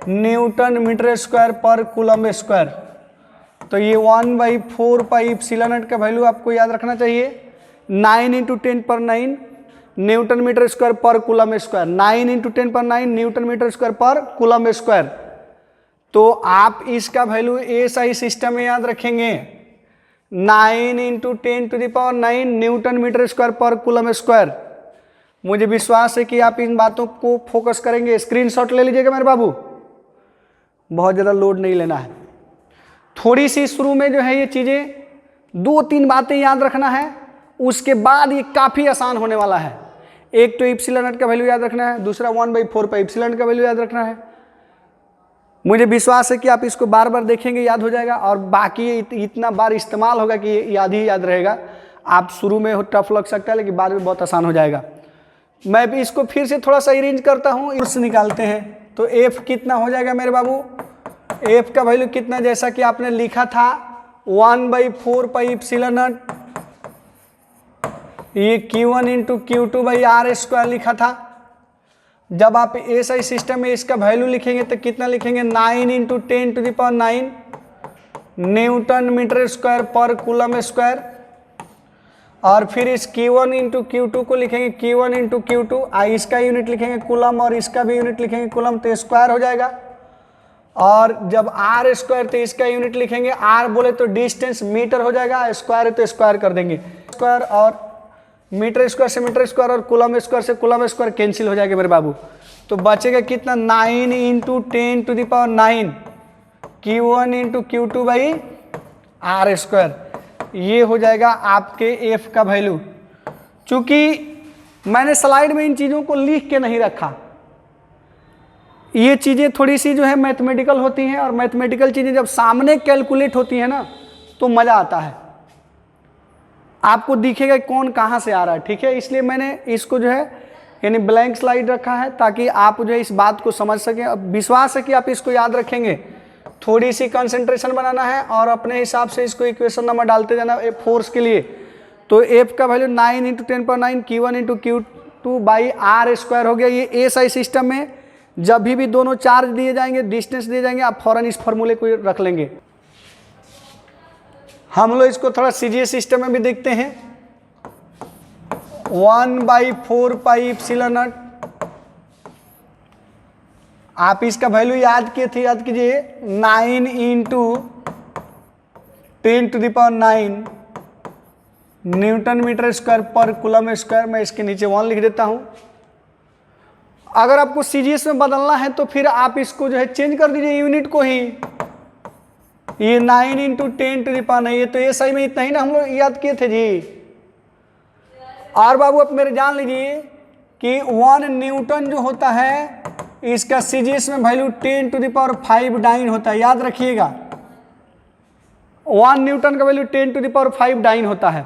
न्यूटन मीटर स्क्वायर पर कूलम स्क्वायर। तो ये 1/4 पाई इप्सिलॉन नॉट का वैल्यू आपको याद रखना चाहिए 9 इंटू 10⁻9 न्यूटन मीटर स्क्वायर पर coulomb square, 9 into 10⁻9 newton metre square पर कूलम स्क्वायर। तो आप इसका वैल्यू एएसआई सिस्टम में याद रखेंगे 9 इंटू 10⁻9 न्यूटन मीटर स्क्वायर पर कूलम स्क्वायर। मुझे विश्वास है कि आप इन बातों को फोकस करेंगे। स्क्रीनशॉट ले लीजिएगा मेरे बाबू, बहुत ज़्यादा लोड नहीं लेना है। थोड़ी सी शुरू में जो है ये चीज़ें 2-3 बातें याद रखना है, उसके बाद ये काफ़ी आसान होने वाला है। एक तो इप्सिलॉन नॉट का वैल्यू याद रखना है, दूसरा 1/4 पाई इप्सिलॉन का वैल्यू याद रखना है। मुझे विश्वास है कि आप इसको बार बार देखेंगे याद हो जाएगा और बाकी इतना बार इस्तेमाल होगा कि याद ही याद रहेगा। आप शुरू में टफ लग सकता है लेकिन बाद में बहुत आसान हो जाएगा। मैं भी इसको फिर से थोड़ा सा अरेंज करता हूँ, इससे निकालते हैं। तो एफ कितना हो जाएगा मेरे बाबू, एफ का वैल्यू कितना, जैसा कि आपने लिखा था 1/4 पाई इप्सिलॉन नॉट, ये Q1 इंटू Q2/r² लिखा था। जब आप एएसआई सिस्टम में इसका वैल्यू लिखेंगे तो कितना लिखेंगे 9 इंटू 10⁻9 न्यूटन मीटर स्क्वायर पर कूलम स्क्वायर और फिर इस Q1 इंटू Q2 को लिखेंगे Q1 इंटू Q2, इसका यूनिट लिखेंगे कूलम और इसका भी यूनिट लिखेंगे कूलम, तो स्क्वायर हो जाएगा। और जब r स्क्वायर तो इसका यूनिट लिखेंगे, r बोले तो डिस्टेंस मीटर हो जाएगा, स्क्वायर है तो स्क्वायर कर देंगे, स्क्वायर और मीटर स्क्वायर से मीटर स्क्वायर और कूलम स्क्वायर से कूलम स्क्वायर कैंसिल हो जाएगा मेरे बाबू। तो बचेगा कितना 9 इंटू 10⁻9 Q1 इंटू Q2/r²। ये हो जाएगा आपके f का वैल्यू। चूंकि मैंने स्लाइड में इन चीज़ों को लिख के नहीं रखा, ये चीज़ें थोड़ी सी जो है मैथमेटिकल होती हैं और मैथमेटिकल चीज़ें जब सामने कैलकुलेट होती हैं ना तो मज़ा आता है, आपको दिखेगा कौन कहाँ से आ रहा है, ठीक है। इसलिए मैंने इसको जो है यानी ब्लैंक स्लाइड रखा है ताकि आप जो है इस बात को समझ सकें। अब विश्वास है कि आप इसको याद रखेंगे। थोड़ी सी कंसंट्रेशन बनाना है और अपने हिसाब से इसको इक्वेशन नंबर डालते जाना फोर्स के लिए। तो एफ का value 9 into 10⁻9 Q1 into Q2/r² हो गया। ये एएसआई सिस्टम में जब भी दोनों चार्ज दिए जाएंगे, डिस्टेंस दिए जाएंगे, आप फौरन इस फॉर्मूले को रख लेंगे। हम लोग इसको थोड़ा सीजीएस सिस्टम में भी देखते हैं। 1/4 पाई इप्सिलॉन नॉट, आप इसका वैल्यू याद किए थे, याद कीजिए 9 इंटू 10⁻9 न्यूटन मीटर स्क्वायर पर कूलम स्क्वायर। मैं इसके नीचे 1 लिख देता हूं। अगर आपको सीजीएस में बदलना है तो फिर आप इसको जो है चेंज कर दीजिए यूनिट को ही। ये 9 इंटू 10⁻9, ये तो एएसआई में इतना ही ना हम लोग याद किए थे जी। और बाबू आप मेरे जान लीजिए कि 1 न्यूटन जो होता है इसका सीजीएस में वैल्यू 10⁵ होता है, याद रखिएगा। 1 न्यूटन का वैल्यू 10⁵ होता है।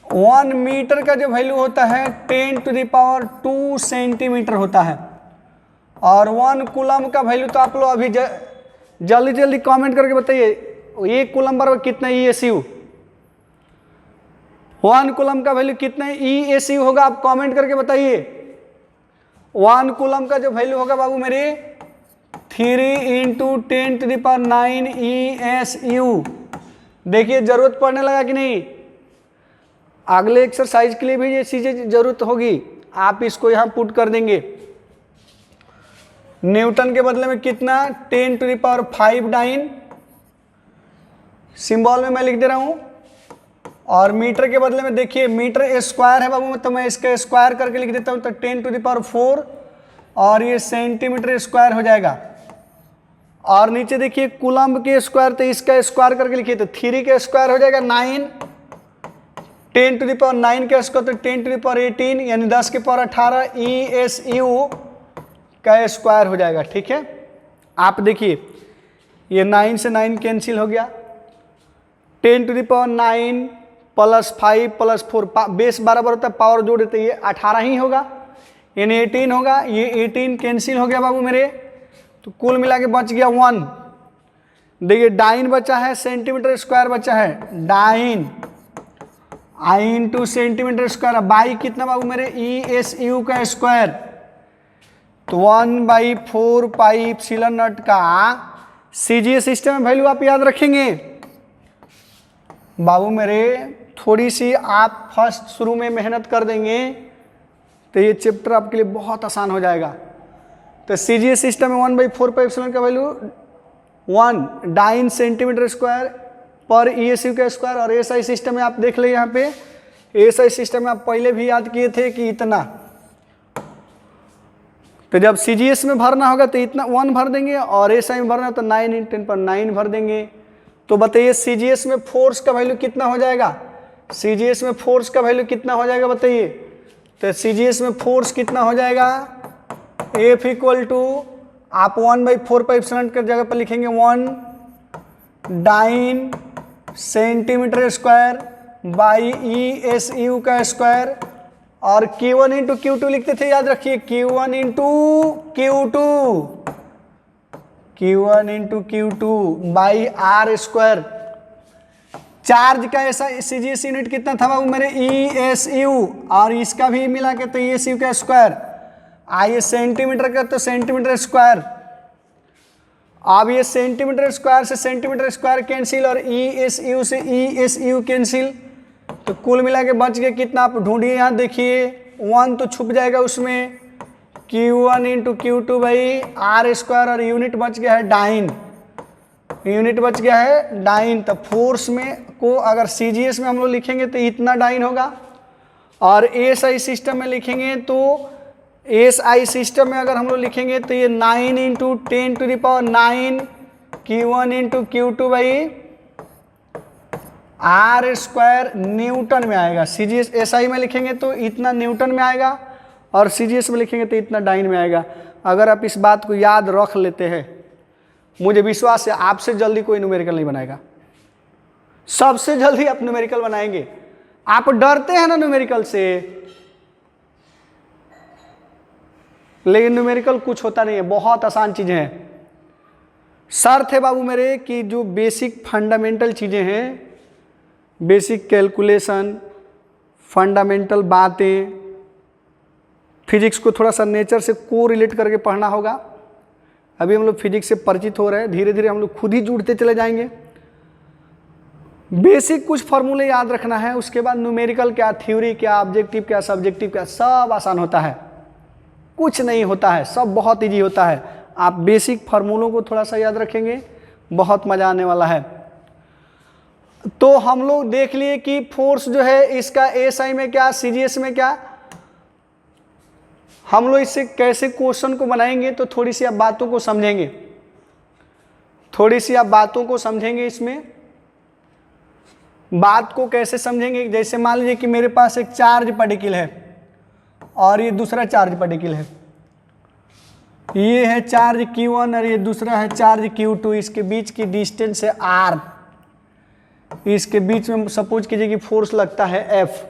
1 मीटर का जो वैल्यू होता है 10⁻² सेंटीमीटर होता है। और 1 कूलम का वैल्यू तो आप लोग अभी जल्दी जल्दी कमेंट करके बताइए 1 कूलम बराबर कितना ESU, 1 कूलम का वैल्यू कितना ESU होगा, आप कमेंट करके बताइए। 1 कूलम का जो वैल्यू होगा बाबू मेरे 3 × 10⁹ ESU। देखिए जरूरत पड़ने लगा कि नहीं, अगले एक्सरसाइज के लिए भी ये चीजें जरूरत होगी, आप इसको यहां पुट कर देंगे। न्यूटन के बदले में कितना 10⁵ डाइन, सिंबल में मैं लिख दे रहा हूं। और मीटर के बदले में देखिए मीटर स्क्वायर है बाबू, तो मैं इसका स्क्वायर करके लिख देता हूं, तो 10⁴ और ये सेंटीमीटर स्क्वायर हो जाएगा। और नीचे देखिए कूलम्ब के स्क्वायर, तो इसका स्क्वायर करके लिखिए, तो 3 का स्क्वायर हो जाएगा 9, 10⁹ का स्क्वायर तो 10⁻18 यानी 10⁻18 ESU का स्क्वायर हो जाएगा। ठीक है, आप देखिए ये 9 से 9 कैंसिल हो गया, 10⁹ + 5 + 4 बेस बराबर होता है, पावर जोड़ देते ये 18 ही होगा, यानी 18 होगा। ये 18 कैंसिल हो गया बाबू मेरे, तो कुल मिला के बच गया 1। देखिए डाइन बचा है, सेंटीमीटर स्क्वायर बचा है, dyne I into centimetre square by कितना बाबू मेरे ESU का स्क्वायर, तो 1/4 पाई एप्सिलॉन नॉट का CGS सिस्टम में वैल्यू आप याद रखेंगे बाबू मेरे। थोड़ी सी आप फर्स्ट शुरू में मेहनत कर देंगे तो ये चैप्टर आपके लिए बहुत आसान हो जाएगा। तो CGS सिस्टम में 1/4 पाई एप्सिलॉन का वैल्यू 1 डाइन सेंटीमीटर स्क्वायर पर ESU का स्क्वायर। और SI सिस्टम में आप देख ले, यहाँ पे SI सिस्टम में आप पहले भी याद किए थे कि इतना, तो जब CGS में भरना होगा तो इतना 1 भर देंगे, और SI में भरना तो 9 × 10⁹ भर देंगे। तो बताइए CGS में फोर्स का वैल्यू कितना हो जाएगा, CGS में फोर्स का वैल्यू कितना हो जाएगा बताइए। तो CGS में फोर्स कितना हो जाएगा, F = आप 1/4 पाई एप्सिलॉन की जगह पर लिखेंगे 1 dyne centimetre square by ESU का स्क्वायर, और Q1 × Q2 लिखते थे, याद रखिए Q1 × Q2 by R square. Charge का ऐसा CGS यूनिट कितना था बाबू मेरे ESU, और इसका भी मिला के तो ESU का स्क्वायर, आइए सेंटीमीटर का तो सेंटीमीटर स्क्वायर। अब ये सेंटीमीटर स्क्वायर से सेंटीमीटर स्क्वायर कैंसिल, और ESU से ESU कैंसिल, तो कुल मिला के बच गया कितना, आप ढूंढिए। यहाँ देखिए 1 तो छुप जाएगा उसमें, Q1 × Q2 by R square, और यूनिट बच गया है डाइन, यूनिट बच गया है डाइन। तो फोर्स में को अगर CGS में हम लोग लिखेंगे तो इतना डाइन होगा, और SI सिस्टम में लिखेंगे तो SI सिस्टम में अगर हम लोग लिखेंगे तो ये 9 × 10⁹ Q1 × Q2 by R square Newton में आएगा। CGS SI में लिखेंगे तो इतना न्यूटन में आएगा, और CGS में लिखेंगे तो इतना डाइन में आएगा। अगर आप इस बात को याद रख लेते हैं, मुझे विश्वास है आपसे जल्दी कोई न्यूमेरिकल नहीं बनाएगा, सबसे जल्दी आप न्यूमेरिकल बनाएंगे। आप डरते हैं ना न्यूमेरिकल से, लेकिन न्यूमेरिकल कुछ होता नहीं है, बहुत आसान चीजें हैं। शर्त है बाबू मेरे कि जो बेसिक फंडामेंटल चीजें हैं, बेसिक कैलकुलेशन, फंडामेंटल बातें, फिजिक्स को थोड़ा सा नेचर से को रिलेट करके पढ़ना होगा। अभी हम लोग फिजिक्स से परिचित हो रहे हैं, धीरे धीरे हम लोग खुद ही जुड़ते चले जाएंगे। बेसिक कुछ फॉर्मूले याद रखना है, उसके बाद न्यूमेरिकल क्या, थ्योरी क्या, ऑब्जेक्टिव क्या, सब्जेक्टिव क्या, सब आसान होता है, कुछ नहीं होता है, सब बहुत इजी होता है। आप बेसिक फार्मूलों को थोड़ा सा याद रखेंगे, बहुत मजा आने वाला है। तो हम लोग देख लिए कि फोर्स जो है इसका SI में क्या, CGS में क्या। हम लोग इससे कैसे क्वेश्चन को बनाएंगे, तो थोड़ी सी आप बातों को समझेंगे, थोड़ी सी आप बातों को समझेंगे। इसमें बात को कैसे समझेंगे, जैसे मान लीजिए कि मेरे पास एक चार्ज पार्टिकल है और ये दूसरा चार्ज पार्टिकल है, ये है चार्ज Q1 और ये दूसरा है चार्ज Q2। इसके बीच की डिस्टेंस है R, इसके बीच में सपोज कीजिए कि फोर्स लगता है F।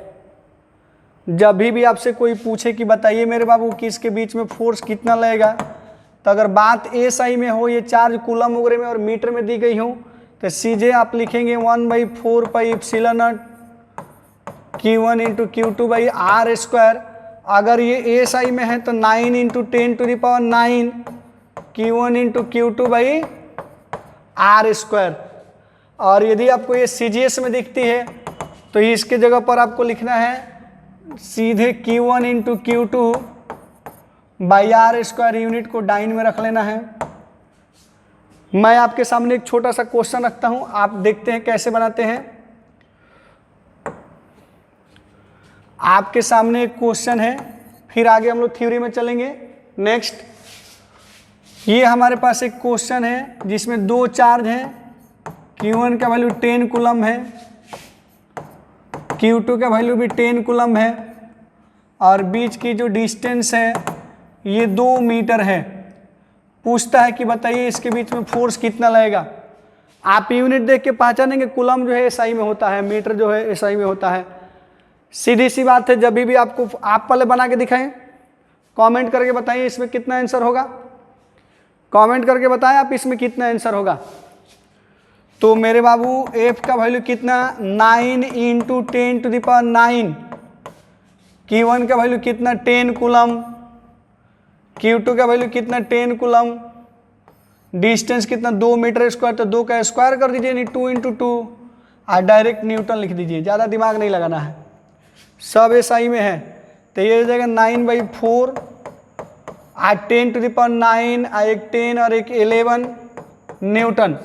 जब भी आपसे कोई पूछे कि बताइए मेरे बाबू कि इसके बीच में फोर्स कितना लगेगा, तो अगर बात एसआई में हो, ये चार्ज कूलम वगैरह में और मीटर में दी गई हो, तो सीधे आप लिखेंगे 1/4 pi epsilon not Q1 into Q2/r²। अगर ये एसआई में है तो 9 इंटू 10⁹ Q1 इंटू Q2/r²। और यदि आपको ये सीजीएस में दिखती है तो इसके जगह पर आपको लिखना है सीधे Q1 इंटू Q2/r² यूनिट को डाइन में रख लेना है। मैं आपके सामने एक छोटा सा क्वेश्चन रखता हूं, आप देखते हैं कैसे बनाते हैं। आपके सामने एक क्वेश्चन है, फिर आगे हम लोग थ्योरी में चलेंगे। नेक्स्ट, ये हमारे पास एक क्वेश्चन है जिसमें दो चार्ज हैं, Q1 का वैल्यू 10 कूलम है, Q2 का वैल्यू भी 10 कूलम है, और बीच की जो डिस्टेंस है ये 2 मीटर है। पूछता है कि बताइए इसके बीच में फोर्स कितना लगेगा। आप यूनिट देख के पहचानेंगे, कूलम जो है एसआई में होता है, मीटर जो है एसआई में होता है। सीधी सी बात है, जब भी आपको, आप पहले बना के दिखाएं, कमेंट करके बताइए इसमें कितना आंसर होगा। कमेंट करके बताएं आप इसमें कितना आंसर होगा। तो मेरे बाबू एफ का वैल्यू कितना, 9 इंटू 10⁹ Q1 का वैल्यू कितना 10 कूलम, Q2 का वैल्यू कितना 10 कूलम, डिस्टेंस कितना 2 मीटर स्क्वायर, तो 2 का स्क्वायर कर दीजिए, नहीं 2 इंटू 2, और डायरेक्ट न्यूटन लिख दीजिए, ज़्यादा दिमाग नहीं लगाना है, सब एसआई में है। तो ये हो जाएगा 9/4 और 10⁹, एक 10 और एक 11 न्यूटन।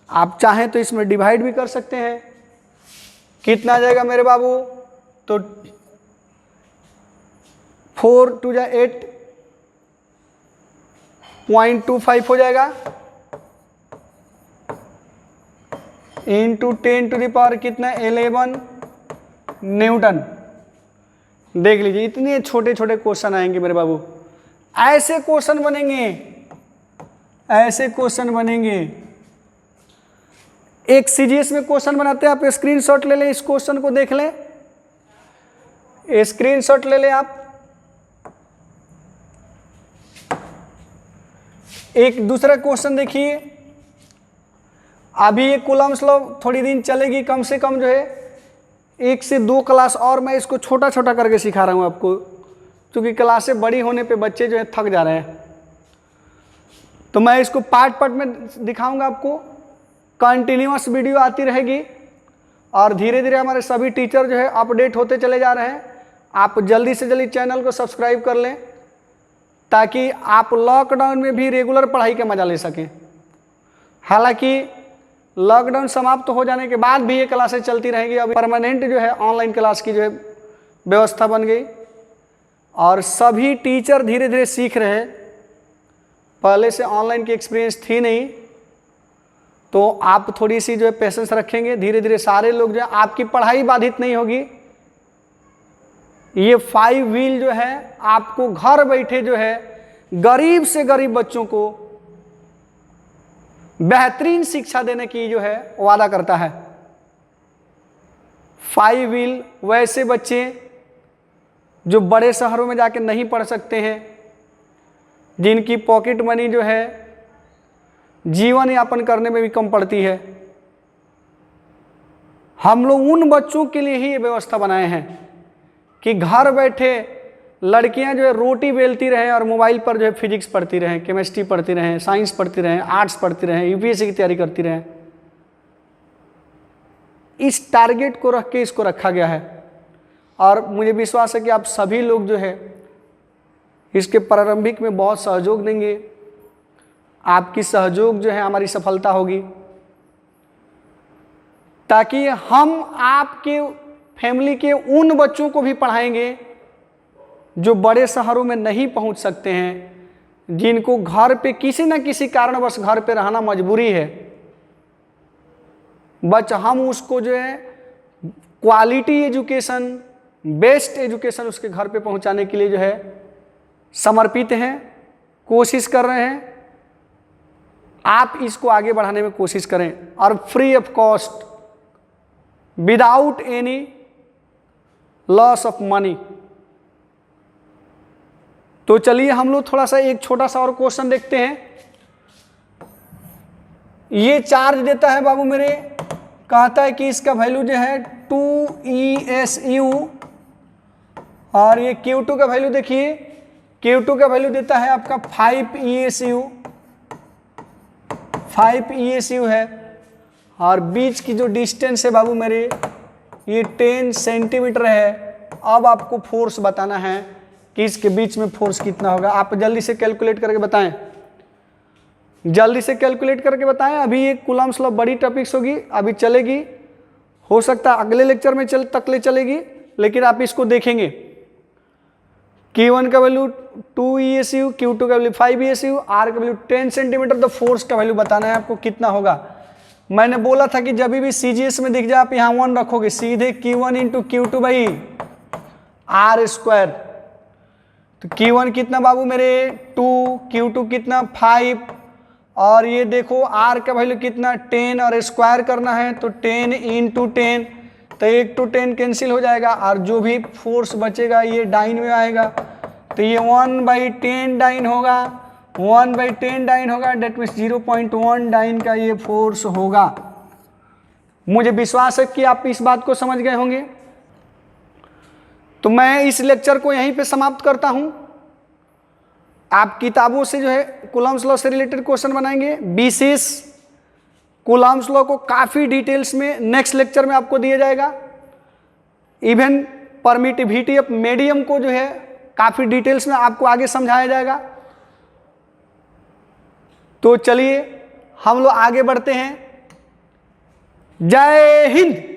आप चाहें तो इसमें डिवाइड भी कर सकते हैं। कितना आ जाएगा मेरे बाबू, तो 4 × 2 = 8.25 हो जाएगा, इंटू 10⁻⁴ कितना 11 न्यूटन। देख लीजिए, इतने छोटे छोटे क्वेश्चन आएंगे मेरे बाबू, ऐसे क्वेश्चन बनेंगे, ऐसे क्वेश्चन बनेंगे। एक सीजीएस में क्वेश्चन बनाते हैं, आप स्क्रीनशॉट ले लें, इस क्वेश्चन को देख लें, स्क्रीनशॉट ले लें आप। एक दूसरा क्वेश्चन देखिए, अभी ये कूलम्स लॉ थोड़ी दिन चलेगी, कम से कम जो है 1 से 2 क्लास और मैं इसको छोटा छोटा करके सिखा रहा हूँ आपको, क्योंकि क्लासें बड़ी होने पे बच्चे जो है थक जा रहे हैं। तो मैं इसको पार्ट पार्ट में दिखाऊंगा आपको, कंटिन्यूअस वीडियो आती रहेगी, और धीरे धीरे हमारे सभी टीचर जो है अपडेट होते चले जा रहे हैं। आप जल्दी से जल्दी चैनल को सब्सक्राइब कर लें, ताकि आप लॉकडाउन में भी रेगुलर पढ़ाई का मजा ले सकें। हालांकि लॉकडाउन समाप्त हो जाने के बाद भी ये क्लासेस चलती रहेगी, अभी परमानेंट जो है ऑनलाइन क्लास की जो है व्यवस्था बन गई, और सभी टीचर धीरे धीरे सीख रहे हैं। पहले से ऑनलाइन की एक्सपीरियंस थी नहीं, तो आप थोड़ी सी जो है पेशेंस रखेंगे, धीरे धीरे सारे लोग जो है, आपकी पढ़ाई बाधित नहीं होगी। ये 5 व्हील जो है आपको घर बैठे जो है गरीब से गरीब बच्चों को बेहतरीन शिक्षा देने की जो है वादा करता है। 5 व्हील वैसे बच्चे जो बड़े शहरों में जाके नहीं पढ़ सकते हैं, जिनकी पॉकेट मनी जो है जीवन यापन करने में भी कम पड़ती है, हम लोग उन बच्चों के लिए ही ये व्यवस्था बनाए हैं कि घर बैठे लड़कियां जो है रोटी बेलती रहें और मोबाइल पर जो है फिजिक्स पढ़ती रहें, केमिस्ट्री पढ़ती रहें, साइंस पढ़ती रहें, आर्ट्स पढ़ती रहें, यूपीएससी की तैयारी करती रहें। इस टारगेट को रख के इसको रखा गया है, और मुझे विश्वास है कि आप सभी लोग जो है इसके प्रारंभिक में बहुत सहयोग देंगे। आपकी सहयोग जो है हमारी सफलता होगी, ताकि हम आपके फैमिली के उन बच्चों को भी पढ़ाएंगे जो बड़े शहरों में नहीं पहुंच सकते हैं, जिनको घर पे किसी न किसी कारणवश घर पे रहना मजबूरी है। हम उसको जो है क्वालिटी एजुकेशन, बेस्ट एजुकेशन उसके घर पे पहुंचाने के लिए जो है समर्पित हैं, कोशिश कर रहे हैं। आप इसको आगे बढ़ाने में कोशिश करें, और free of cost, without any loss of money. तो चलिए हम लोग थोड़ा सा एक छोटा सा और क्वेश्चन देखते हैं। ये चार्ज देता है बाबू मेरे, कहता है कि इसका वैल्यू जो है 2ESU और ये Q2 का वैल्यू देखिए, Q2 का वैल्यू देता है आपका 5 ESU है और बीच की जो डिस्टेंस है बाबू मेरे ये 10 सेंटीमीटर है। अब आपको फोर्स बताना है कि इसके बीच में फोर्स कितना होगा। आप जल्दी से कैलकुलेट करके बताएं, जल्दी से कैलकुलेट करके बताएं। अभी ये कूलम्ब्स लॉ बड़ी टॉपिक्स होगी, अभी चलेगी, हो सकता है अगले लेक्चर में तक चलेगी, लेकिन आप इसको देखेंगे। Q1 का वैल्यू 2ESU, Q2 का वैल्यू 5ESU, R का वैल्यू 10 सेंटीमीटर। तो फोर्स का वैल्यू बताना है आपको कितना होगा। मैंने बोला था कि जब भी CGS में दिख जाए आप यहाँ 1 रखोगे, सीधे Q1 into Q2 by R²। तो Q1 कितना बाबू मेरे 2, Q2 कितना 5 और ये देखो R का वैल्यू कितना 10 और स्क्वायर करना है तो 10 इंटू 10, तो 1 to 10 कैंसिल हो जाएगा और जो भी फोर्स बचेगा ये डाइन में आएगा। तो ये 1/10 डाइन होगा, 1/10 डाइन होगा, डेट मीन्स 0.1 डाइन का ये फोर्स होगा। मुझे विश्वास है कि आप इस बात को समझ गए होंगे। तो मैं इस लेक्चर को यहीं पे समाप्त करता हूं। आप किताबों से जो है कूलम्ब्स लॉ से रिलेटेड क्वेश्चन बनाएंगे। विशेष कूलम्ब्स लॉ को काफ़ी डिटेल्स में नेक्स्ट लेक्चर में आपको दिया जाएगा। इवन परमिटिविटी ऑफ मीडियम को जो है काफ़ी डिटेल्स में आपको आगे समझाया जाएगा। तो चलिए हम लोग आगे बढ़ते हैं। जय हिंद।